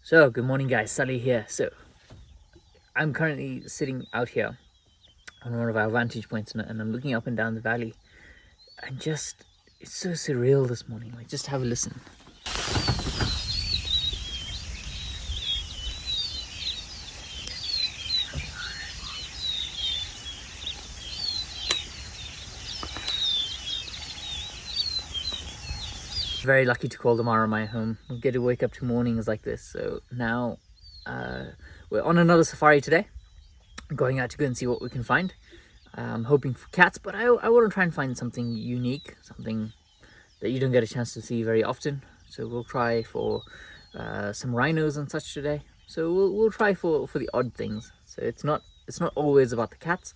So, good morning, guys. Sully here. So, I'm currently sitting out here on one of our vantage points, and I'm looking up and down the valley, and it's so surreal this morning. Like, just have a listen. Very lucky to call the Mara my home. We get to wake up to mornings like this. So now we're on another safari today, going out to go and see what we can find. I'm hoping for cats, but I want to try and find something unique, something that you don't get a chance to see very often. So we'll try for some rhinos and such today. So we'll try for the odd things. So it's not always about the cats.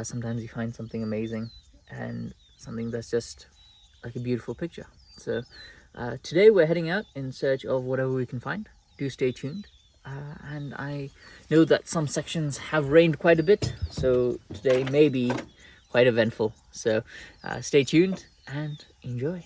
Sometimes you find something amazing and something that's just like a beautiful picture. So today we're heading out in search of whatever we can find. Do stay tuned. And I know that some sections have rained quite a bit, so today may be quite eventful. So stay tuned and enjoy.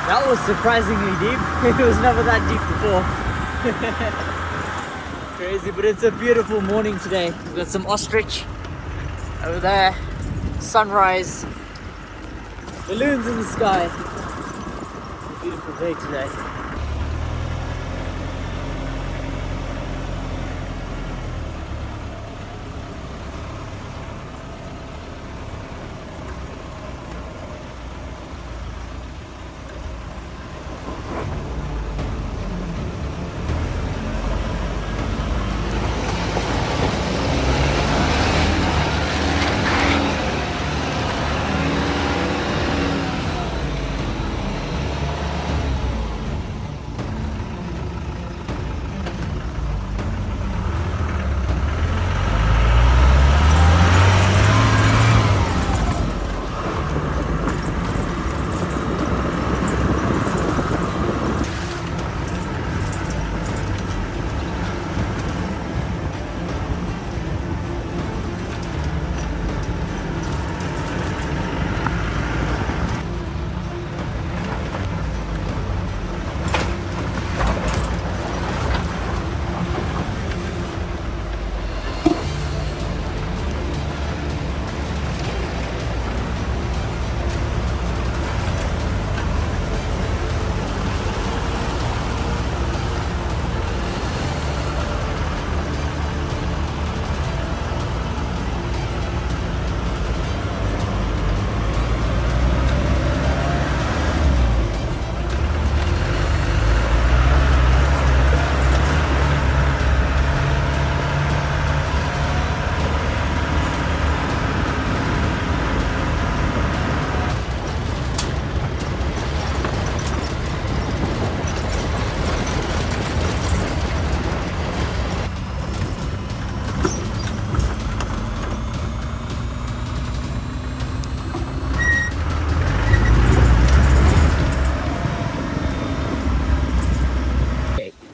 That was surprisingly deep. It was never that deep before. Crazy, but it's a beautiful morning today. We've got some ostrich over there, sunrise, balloons in the sky. Beautiful day today.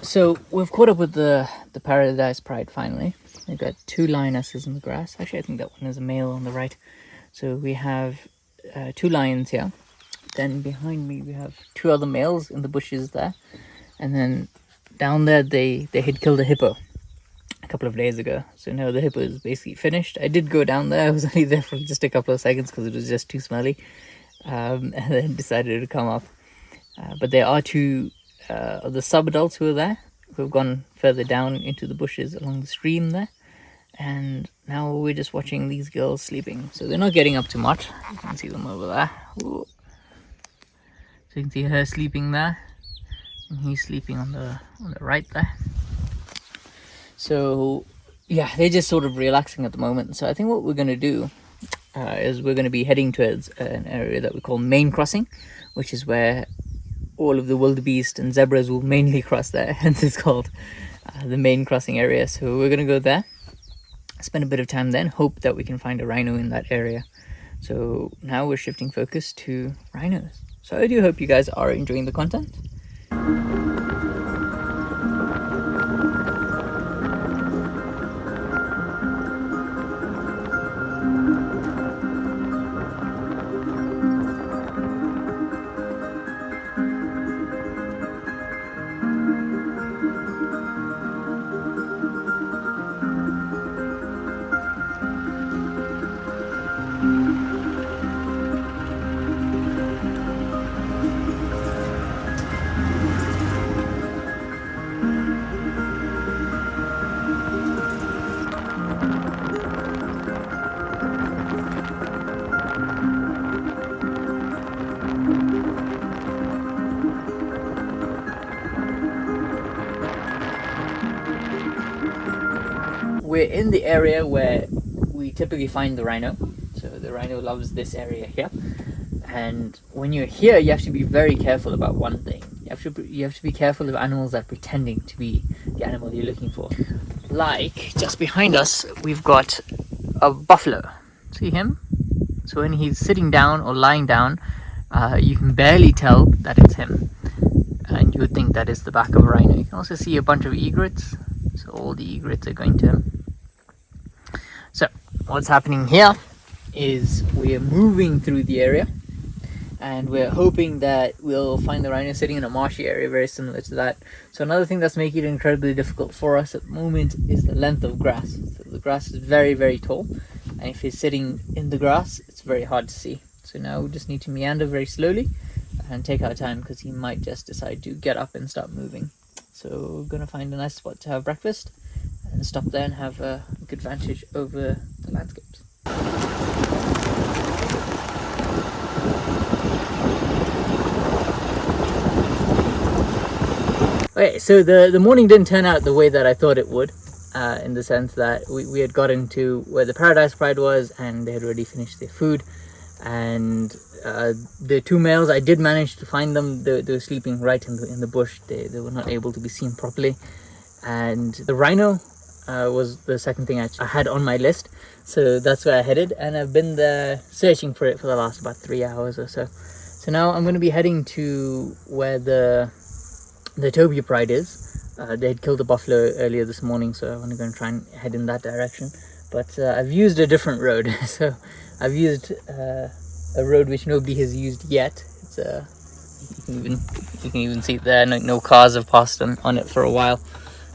So we've caught up with the Paradise Pride finally. We've got 2 lionesses in the grass. Actually, I think that one is a male on the right. So we have 2 lions here. Then behind me we have 2 other males in the bushes there. And then down there they had killed a hippo a couple of days ago. So now the hippo is basically finished. I did go down there. I was only there for just a couple of seconds because it was just too smelly. And then decided to come up. But there are 2 of the sub-adults who are there, who have gone further down into the bushes along the stream there, and now we're just watching these girls sleeping. So they're not getting up too much. You can see them over there. Ooh. So you can see her sleeping there, and he's sleeping on the right there. So yeah, they're just sort of relaxing at the moment. So I think what we're going to do is we're going to be heading towards an area that we call Main Crossing, which is where all of the wildebeest and zebras will mainly cross there, hence it's called the Main Crossing area. So we're going to go there, spend a bit of time then, hope that we can find a rhino in that area. So now we're shifting focus to rhinos. So I do hope you guys are enjoying the content. We're in the area where we typically find the rhino. So the rhino loves this area here. And when you're here, you have to be very careful about one thing. You have to be careful of animals that are pretending to be the animal you're looking for. Like just behind us, we've got a buffalo. See him? So when he's sitting down or lying down, you can barely tell that it's him. And you would think that is the back of a rhino. You can also see a bunch of egrets. So all the egrets are going to him. So what's happening here is we are moving through the area, and we're hoping that we'll find the rhino sitting in a marshy area very similar to that. So another thing that's making it incredibly difficult for us at the moment is the length of grass. So the grass is very, very tall, and if he's sitting in the grass, it's very hard to see. So now we just need to meander very slowly and take our time, because he might just decide to get up and start moving. So we're gonna find a nice spot to have breakfast and stop there and have a good vantage over the landscapes. Okay, so the morning didn't turn out the way that I thought it would, in the sense that we had gotten to where the Paradise Pride was, and they had already finished their food, and the two males, I did manage to find them. They were sleeping right in the bush. They were not able to be seen properly, and the rhino was the second thing I had on my list. So that's where I headed, and I've been there searching for it for the last about 3 hours or so. So now I'm going to be heading to where the Toby Pride is. They had killed a buffalo earlier this morning, so I want to go and try and head in that direction. But I've used a different road. So I've used a road which nobody has used yet. It's you can even see it there. No cars have passed on it for a while.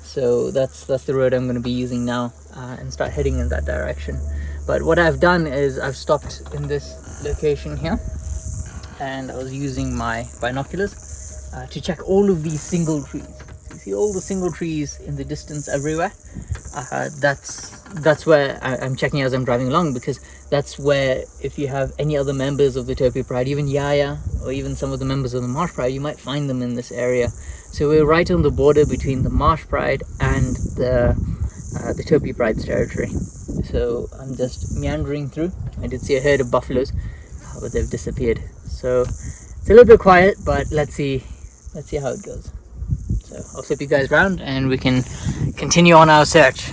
So that's the road I'm going to be using now, and start heading in that direction. But what I've done is I've stopped in this location here, and I was using my binoculars to check all of these single trees. So you see all the single trees in the distance everywhere. That's where I'm checking as I'm driving along, because that's where, if you have any other members of the Topi Pride, even Yaya, or even some of the members of the Marsh Pride, you might find them in this area. So we're right on the border between the Marsh Pride and the Topi Pride's territory. So I'm just meandering through. I did see a herd of buffaloes, but they've disappeared. So it's a little bit quiet, but let's see how it goes. So I'll flip you guys around and we can continue on our search.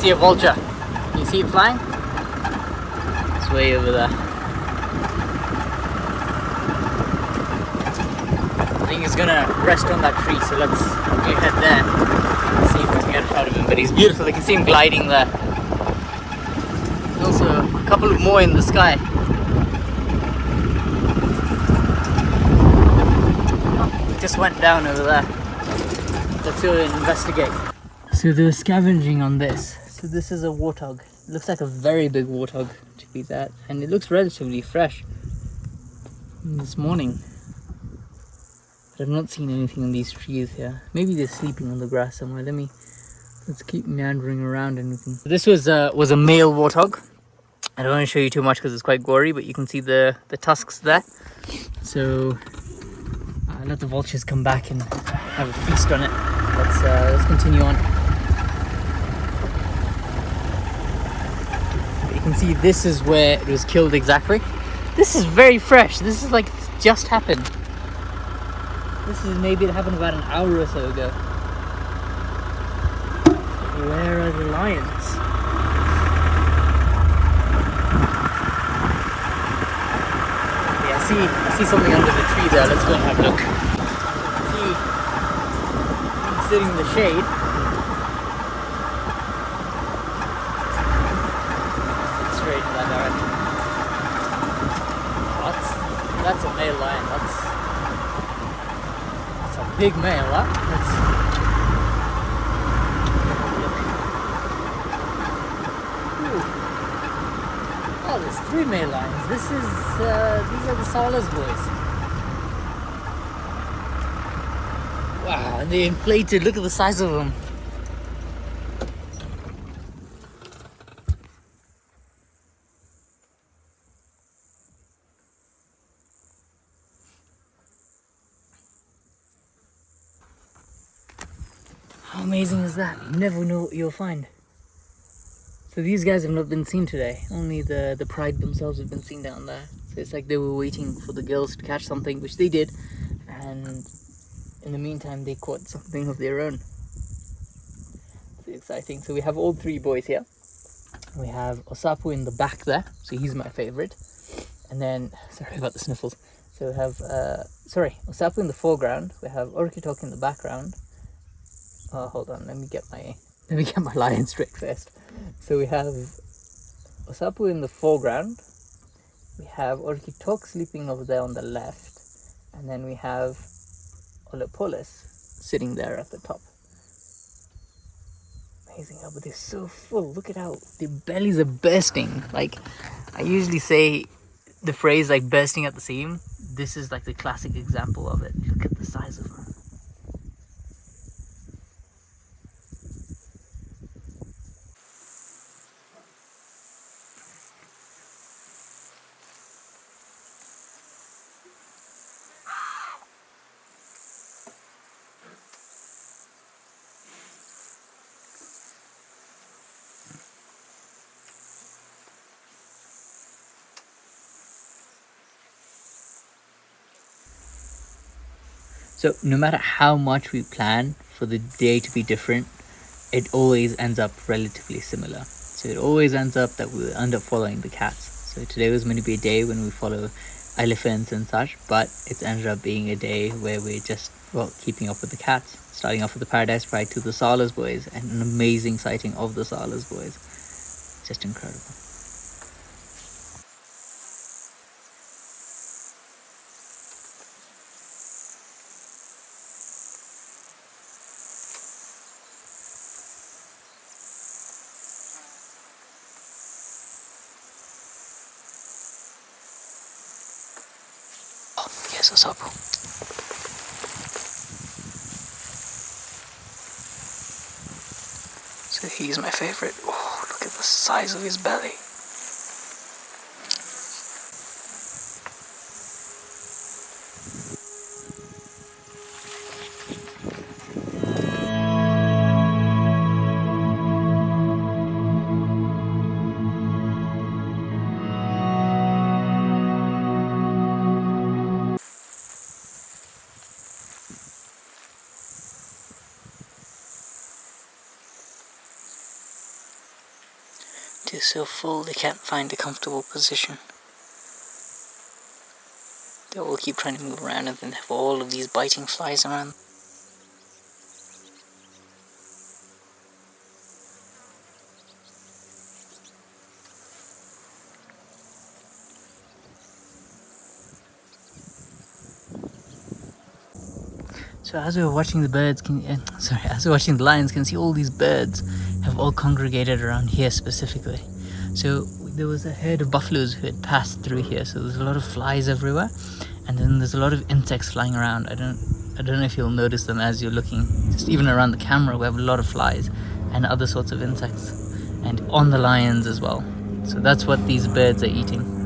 See a vulture. You see it flying? It's way over there. I think he's gonna rest on that tree, so let's head there and see if we can get a shot of him. But he's beautiful, you can see him gliding there. There's also a couple more in the sky. Oh, it just went down over there. Let's go and investigate. So they're scavenging on this. So this is a warthog. It looks like a very big warthog to be that, and it looks relatively fresh this morning. But I've not seen anything in these trees here. Maybe they're sleeping on the grass somewhere. Let's keep meandering around and we can. This was a male warthog. I don't want to show you too much because it's quite gory, but you can see the tusks there. So let the vultures come back and have a feast on it. Let's continue on. You can see this is where it was killed exactly. This is very fresh. This is like just happened. Maybe it happened about an hour or so ago. Where are the lions? Yeah, I see something under the tree there. Let's go and have a look. See, sitting in the shade. Straight in that direction. Oh, that's a male lion. That's a big male, huh? Oh, there's 3 male lions. These are the Salas boys. Wow, and they inflated. Look at the size of them. How amazing is that? You never know what you'll find. So these guys have not been seen today. Only the pride themselves have been seen down there. So it's like they were waiting for the girls to catch something, which they did. And in the meantime, they caught something of their own. It's exciting. So we have all three boys here. We have Osapu in the back there. So he's my favorite. And then, sorry about the sniffles. So we have, Osapu in the foreground. We have Orkitok in the background. Oh, hold on. Let me get my lion straight first. So we have Osapu in the foreground. We have Orkitok sleeping over there on the left. And then we have Olepolis sitting there at the top. Amazing how, but they're so full. Look at how their bellies are bursting. Like, I usually say the phrase like bursting at the seam. This is like the classic example of it. Look at the size of her. So no matter how much we plan for the day to be different, it always ends up relatively similar. So it always ends up that we end up following the cats. So today was meant to be a day when we follow elephants and such, but it's ended up being a day where we're just, well, keeping up with the cats. Starting off with the Paradise Pride to the Salas boys, and an amazing sighting of the Salas boys. Just incredible. Yes, Osapu. So he's my favorite. Oh, look at the size of his belly. They're so full they can't find a comfortable position. They all keep trying to move around and then have all of these biting flies around. So as we were watching the birds, as we were watching the lions, can see all these birds have all congregated around here specifically. So there was a herd of buffaloes who had passed through here. So there's a lot of flies everywhere, and then there's a lot of insects flying around. I don't know if you'll notice them as you're looking. Just even around the camera, we have a lot of flies and other sorts of insects, and on the lions as well. So that's what these birds are eating.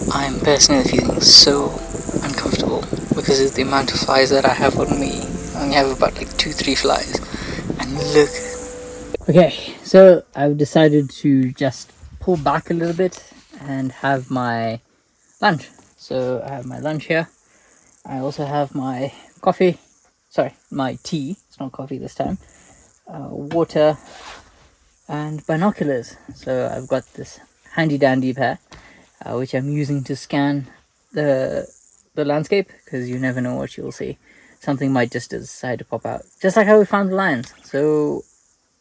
I'm personally feeling so uncomfortable because of the amount of flies that I have on me. I only have about like 2-3 flies, and look. Okay, so I've decided to just pull back a little bit and have my lunch. So I have my lunch here. I also have my coffee, my tea, it's not coffee this time, water and binoculars. So I've got this handy dandy pair, which I'm using to scan the landscape, because you never know what you'll see. something might just decide to pop out. Just like how we found the lions. So,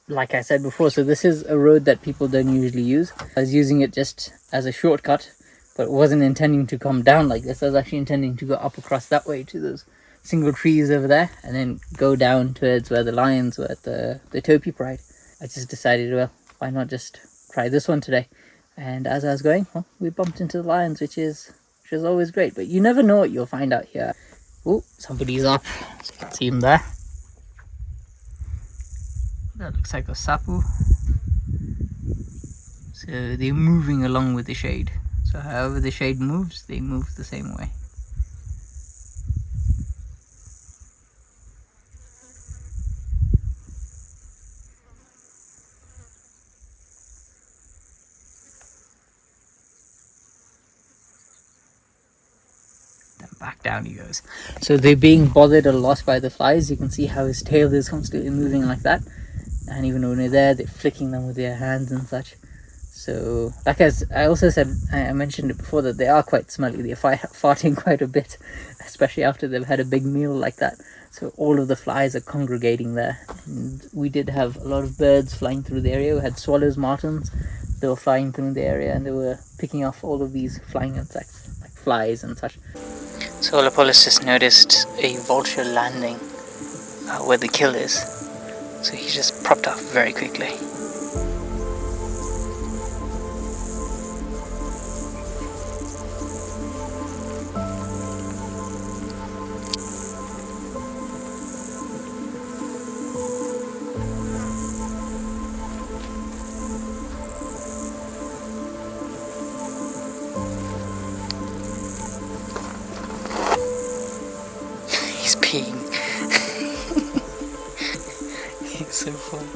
like I said before, so this is a road that people don't usually use. I was using it just as a shortcut, but wasn't intending to come down like this. I was actually intending to go up across that way to those single trees over there, and then go down towards where the lions were at the Topi Pride. I just decided, well, why not just try this one today? And as I was going, well, we bumped into the lions, which is always great. But you never know what you'll find out here. Oh, somebody's up. So you can see him there. That looks like a sapu. So they're moving along with the shade. So however the shade moves, they move the same way. Then back down he goes. So they're being bothered or lost by the flies. You can see how his tail is constantly moving like that. And even when they're there, they're flicking them with their hands and such. So, like I also said, I mentioned it before, that they are quite smelly. They're farting quite a bit, especially after they've had a big meal like that. So all of the flies are congregating there. And we did have a lot of birds flying through the area. We had swallows, martins. They were flying through the area, and they were picking off all of these flying insects, like flies and such. So Olapolis just noticed a vulture landing where the kill is. So he just propped up very quickly. He's peeing. He's so funny.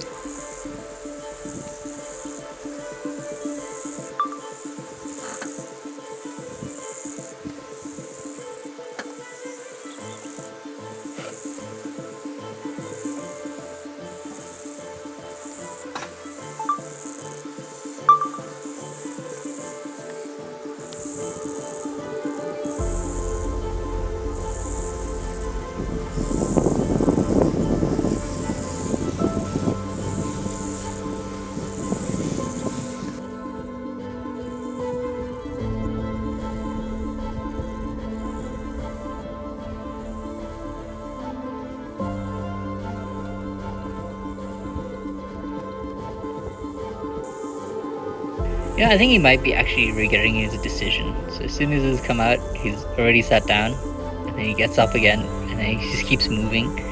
Yeah, I think he might be actually regretting his decision. So as soon as it's come out, he's already sat down, and then he gets up again, and then he just keeps moving.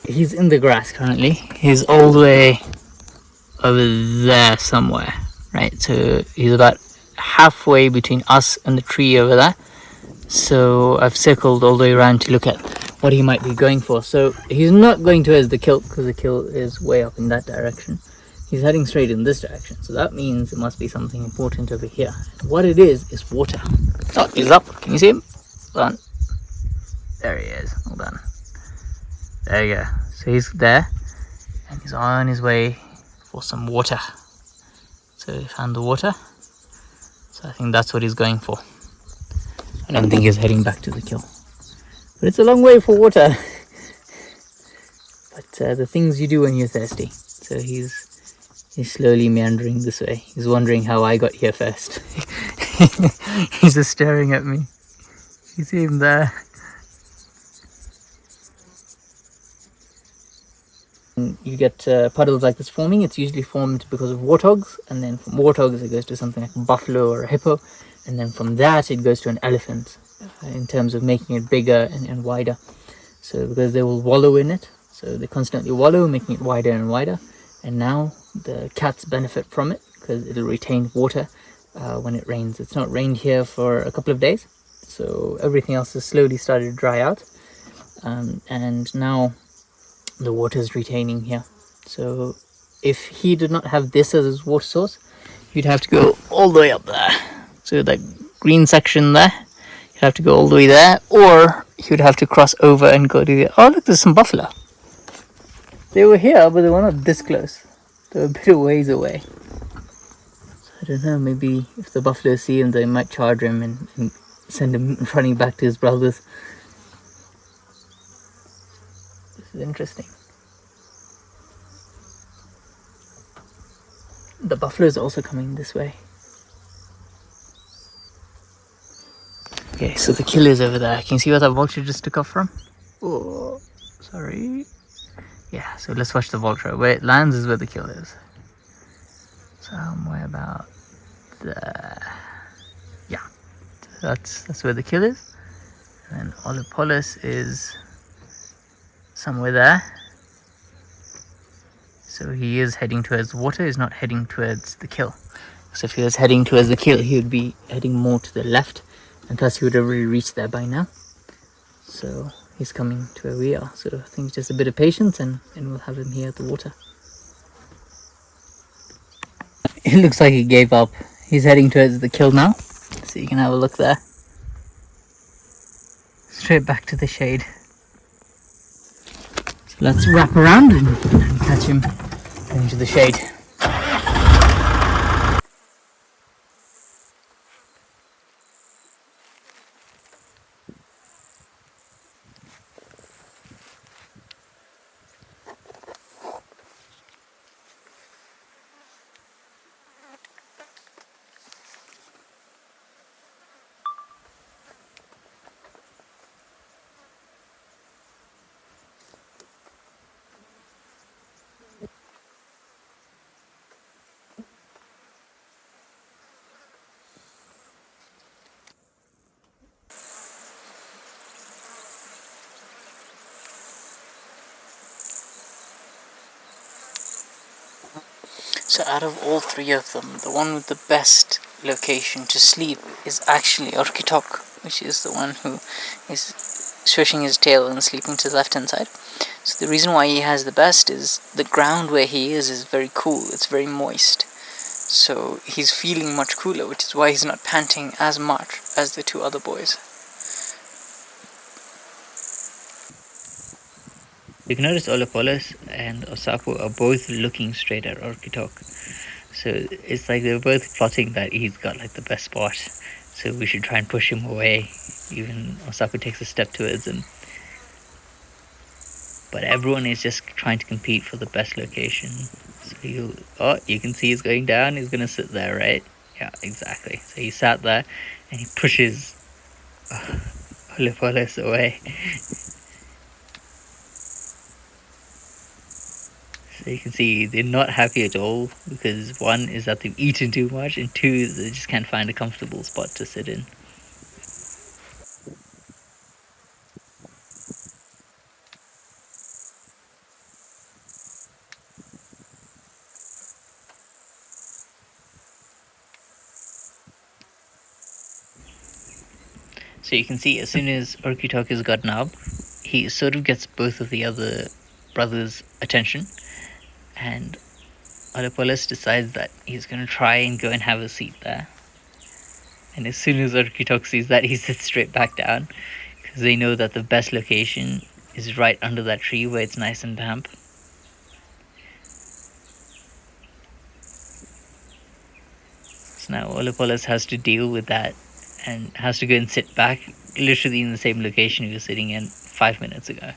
He's in the grass currently. He's all the way over there somewhere, right? So he's about halfway between us and the tree over there. So I've circled all the way around to look at what he might be going for. So he's not going towards the kill, because the kill is way up in that direction. He's heading straight in this direction. So that means it must be something important over here. What it is water. Oh, he's up. Can you see him? Hold on. There he is. Hold on. There you go. So he's there, and he's on his way for some water. So he found the water. So I think that's what he's going for. I don't think he's heading back to the kill. But it's a long way for water. But the things you do when you're thirsty. So he's slowly meandering this way. He's wondering how I got here first. He's just staring at me. You see him there? You get puddles like this forming. It's usually formed because of warthogs, and then from warthogs it goes to something like a buffalo or a hippo, and then from that it goes to an elephant in terms of making it bigger and wider. So because they will wallow in it, so they constantly wallow, making it wider and wider. And now the cats benefit from it because it'll retain water when it rains. It's not rained here for a couple of days, so everything else has slowly started to dry out, and now the water is retaining here. So if he did not have this as his water source, you'd have to go all the way up there. So that green section there, you'd have to go all the way there, or you'd have to cross over and go to the... Oh, look, there's some buffalo. They were here, but they were not this close. They were a bit of ways away. So I don't know, maybe if the buffalo see him, they might charge him and send him running back to his brothers. This is interesting. The buffalo is also coming this way. Okay, so the kill is over there. Can you see where that vulture just took off from? Oh, sorry. Yeah, so let's watch the vulture. Where it lands is where the kill is. Somewhere about there. Yeah, that's where the kill is. And then Olipolis is somewhere there. So he is heading towards the water, he's not heading towards the kill. So if he was heading towards the kill, he would be heading more to the left, and thus he would have really reached there by now. So he's coming to where we are. So I think just a bit of patience and we'll have him here at the water. It looks like he gave up. He's heading towards the kill now. So you can have a look there. Straight back to the shade. So let's wrap around and catch him into the shade. So out of all three of them, the one with the best location to sleep is actually Orkitok, which is the one who is swishing his tail and sleeping to the left hand side. So the reason why he has the best is the ground where he is very cool, it's very moist. So he's feeling much cooler, which is why he's not panting as much as the two other boys. You can notice Olopolis and Osapu are both looking straight at Orkitok. So it's like they're both plotting that he's got like the best spot. So we should try and push him away. Even Osapu takes a step towards him. But everyone is just trying to compete for the best location. So you can see he's going down. He's going to sit there, right? Yeah, exactly. So he sat there and he pushes Olopolis away. So you can see they're not happy at all, because one is that they've eaten too much, and two, they just can't find a comfortable spot to sit in. So you can see as soon as Orkitok has gotten up, he sort of gets both of the other brothers' attention, and Olopolis decides that he's going to try and go and have a seat there. And as soon as Orkitok sees that, he sits straight back down, because they know that the best location is right under that tree where it's nice and damp. So now Olopolis has to deal with that and has to go and sit back, literally in the same location he was sitting in 5 minutes ago.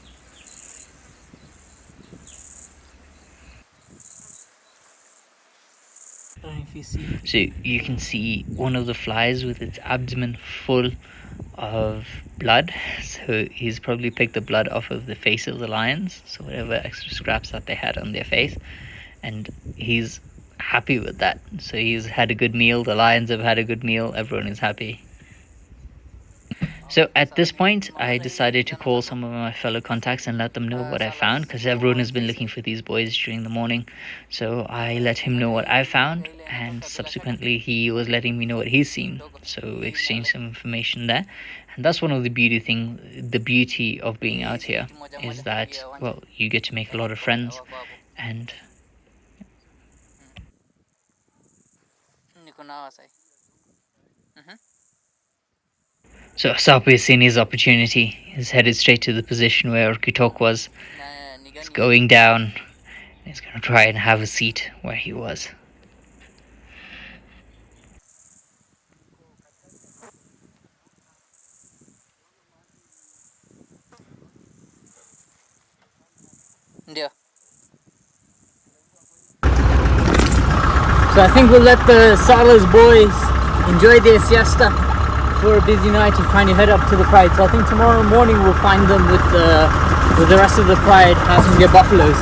So you can see one of the flies with its abdomen full of blood, so he's probably picked the blood off of the face of the lions, so whatever extra scraps that they had on their face, and he's happy with that. So he's had a good meal, the lions have had a good meal, everyone is happy. So at this point, I decided to call some of my fellow contacts and let them know what I found, because everyone has been looking for these boys during the morning. So I let him know what I found, and subsequently he was letting me know what he's seen. So we exchanged some information there. And that's one of the beauty of being out here, is that, well, you get to make a lot of friends. And so Sapo has seen his opportunity. He's headed straight to the position where Orkitok was. He's going down. He's going to try and have a seat where he was. Yeah. So I think we'll let the Salas boys enjoy their siesta for a busy night and trying to head up to the pride. So I think tomorrow morning we'll find them with the rest of the pride having their buffaloes.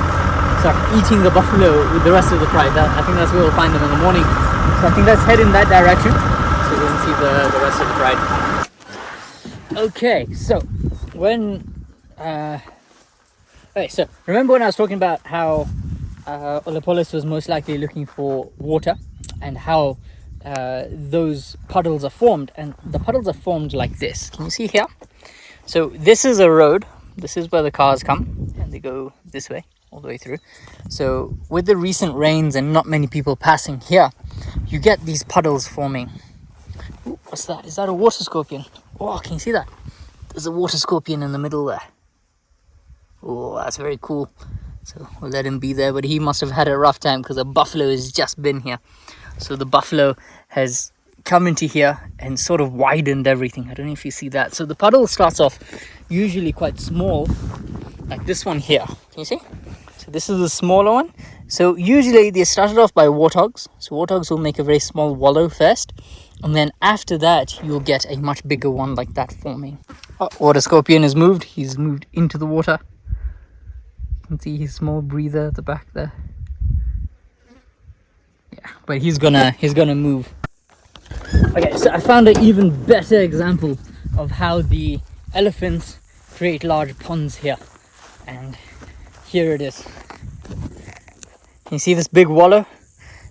So eating the buffalo with the rest of the pride. I think that's where we'll find them in the morning. So I think let's head in that direction so we can see the rest of the pride. Okay, so when okay, so remember when I was talking about how Olapolis was most likely looking for water, and how those puddles are formed, and the puddles are formed like this. Can you see here? So this is a road. This is where the cars come, and they go this way all the way through. So with the recent rains and not many people passing here, you get these puddles forming. Ooh, what's that? Is that a water scorpion? Oh, can you see that? There's a water scorpion in the middle there. Oh, that's very cool. So we'll let him be there, but he must have had a rough time because a buffalo has just been here. So the buffalo has come into here and sort of widened everything. I don't know if you see that. So the puddle starts off usually quite small, like this one here. Can you see? So this is the smaller one. So usually they started off by warthogs. So warthogs will make a very small wallow first, and then after that you'll get a much bigger one like that forming. Oh, water scorpion has moved. He's moved into the water. You can see his small breather at the back there. Yeah, but he's gonna move. Okay, so I found an even better example of how the elephants create large ponds here, and here it is. Can you see this big wallow?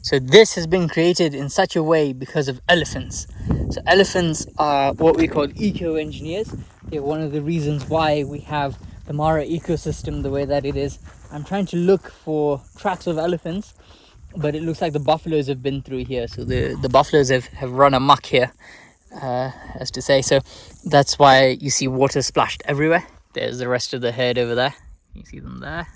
So this has been created in such a way because of elephants. So elephants are what we call eco-engineers. They're one of the reasons why we have the Mara ecosystem the way that it is. I'm trying to look for tracks of elephants, but it looks like the buffaloes have been through here. So the buffaloes have run amok here, as to say. So that's why you see water splashed everywhere. There's the rest of the herd over there. You see them there,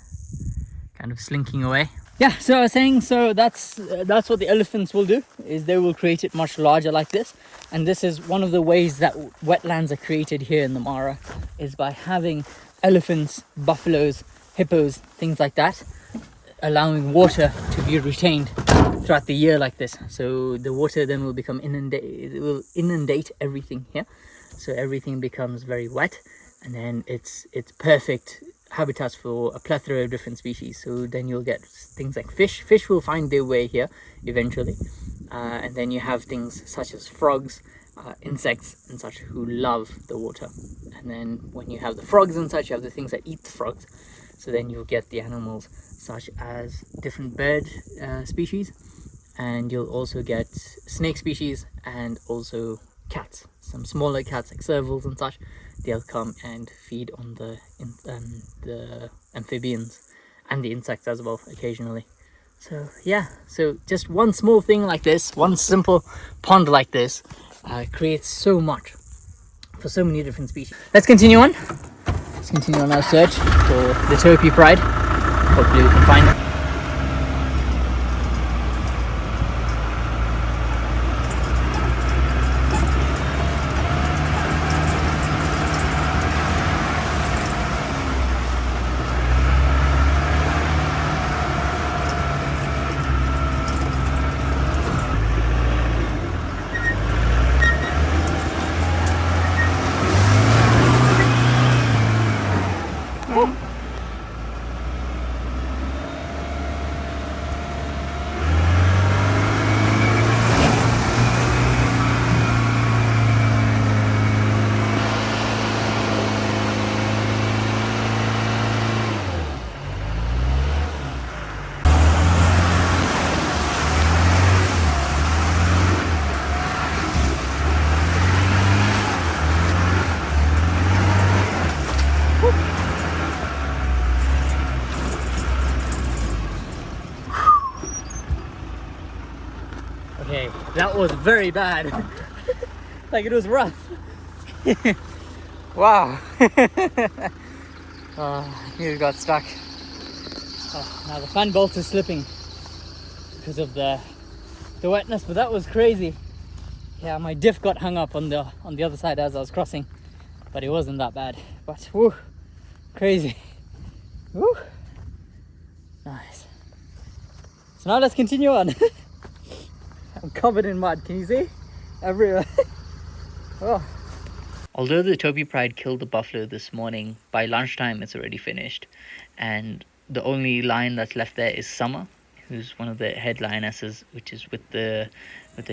kind of slinking away. Yeah, so I was saying, so that's what the elephants will do, is they will create it much larger like this. And this is one of the ways that wetlands are created here in the Mara, is by having elephants, buffaloes, hippos, things like that, allowing water to be retained throughout the year like this. So the water then will become it will inundate everything here, so everything becomes very wet, and then it's perfect habitats for a plethora of different species. So then you'll get things like fish will find their way here eventually, and then you have things such as frogs, insects and such who love the water. And then when you have the frogs and such, you have the things that eat the frogs. So then you'll get the animals such as different bird species, and you'll also get snake species, and also cats. Some smaller cats like servals and such, they'll come and feed on the amphibians and the insects as well occasionally. So yeah, so just one small thing like this, one simple pond like this, creates so much for so many different species. Let's continue on. Let's continue on our search for the Topi pride. Hopefully we can find it. That was very bad. Like, it was rough. Wow. Oh, you got stuck. Oh, now the fan bolt is slipping because of the wetness, but that was crazy. Yeah, my diff got hung up on the other side as I was crossing, but it wasn't that bad. But whoo, crazy. Woo. Nice. So now let's continue on. I'm covered in mud. Can you see? Everywhere. Oh. Although the Topi Pride killed the buffalo this morning, by lunchtime it's already finished, and the only lion that's left there is Summer, who's one of the head lionesses, which is with the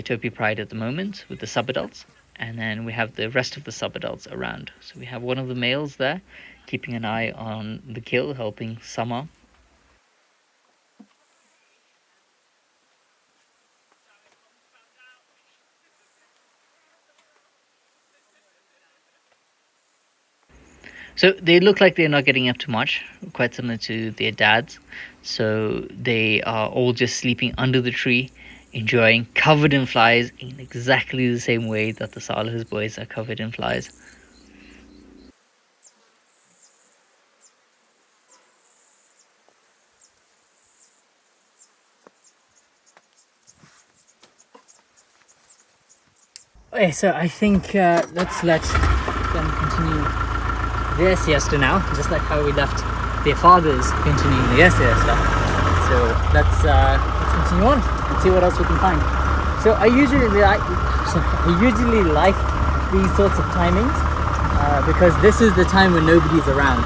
Topi Pride at the moment, with the subadults. And then we have the rest of the subadults around. So we have one of the males there, keeping an eye on the kill, helping Summer. So they look like they're not getting up too much, quite similar to their dads. So they are all just sleeping under the tree, enjoying, covered in flies, in exactly the same way that the Salah's boys are covered in flies. Okay, so I think let's let them continue their siesta now, just like how we left their fathers continuing their siesta. So let's continue on and see what else we can find. So I usually like these sorts of timings because this is the time when nobody's around.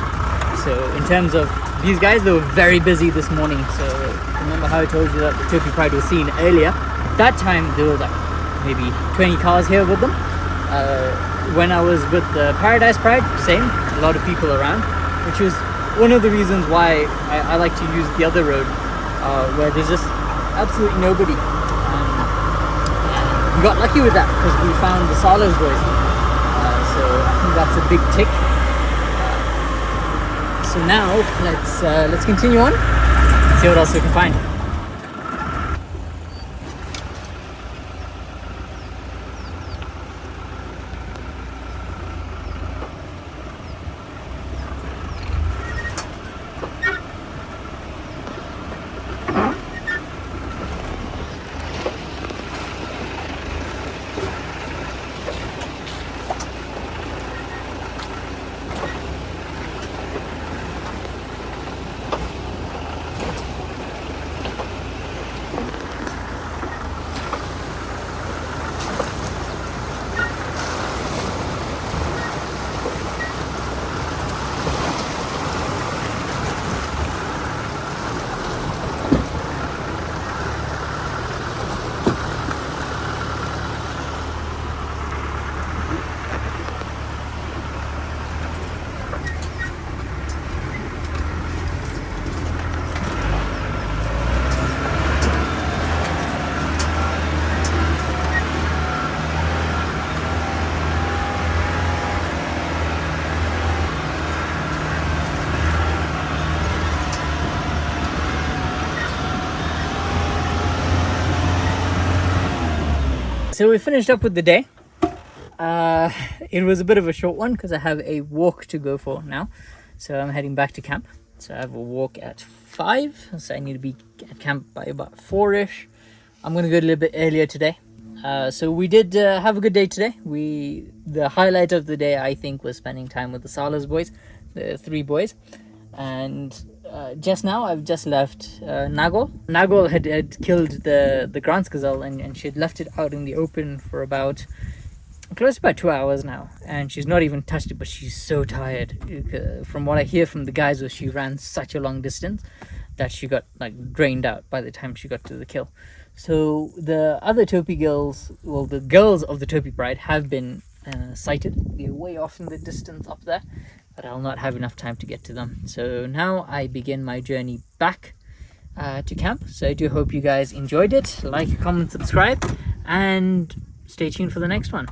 So in terms of these guys, they were very busy this morning. So remember how I told you that the Topi Pride was seen earlier? That time there were like maybe 20 cars here with them. When I was with the Paradise Pride, same, a lot of people around, which was one of the reasons why I like to use the other road, where there's just absolutely nobody. We got lucky with that because we found the Salah's boys, so I think that's a big tick. So now let's continue on, see what else we can find. So we finished up with the day. It was a bit of a short one because I have a walk to go for now. So I'm heading back to camp. So I have a walk at 5. So I need to be at camp by about 4-ish. I'm going to go a little bit earlier today. So we did have a good day today. The highlight of the day, I think, was spending time with the Salah's boys, the 3 boys. And just now I've just left Nagol. Nagol had killed the Grant's gazelle and she had left it out in the open for close to about 2 hours now, and she's not even touched it, but she's so tired. From what I hear from the guys, was she ran such a long distance that she got like drained out by the time she got to the kill. So the other Topi girls, well, the girls of the Topi Pride have been sighted. They're way off in the distance up there, but I'll not have enough time to get to them. So now I begin my journey back to camp. So I do hope you guys enjoyed it. Like, comment, subscribe, and stay tuned for the next one.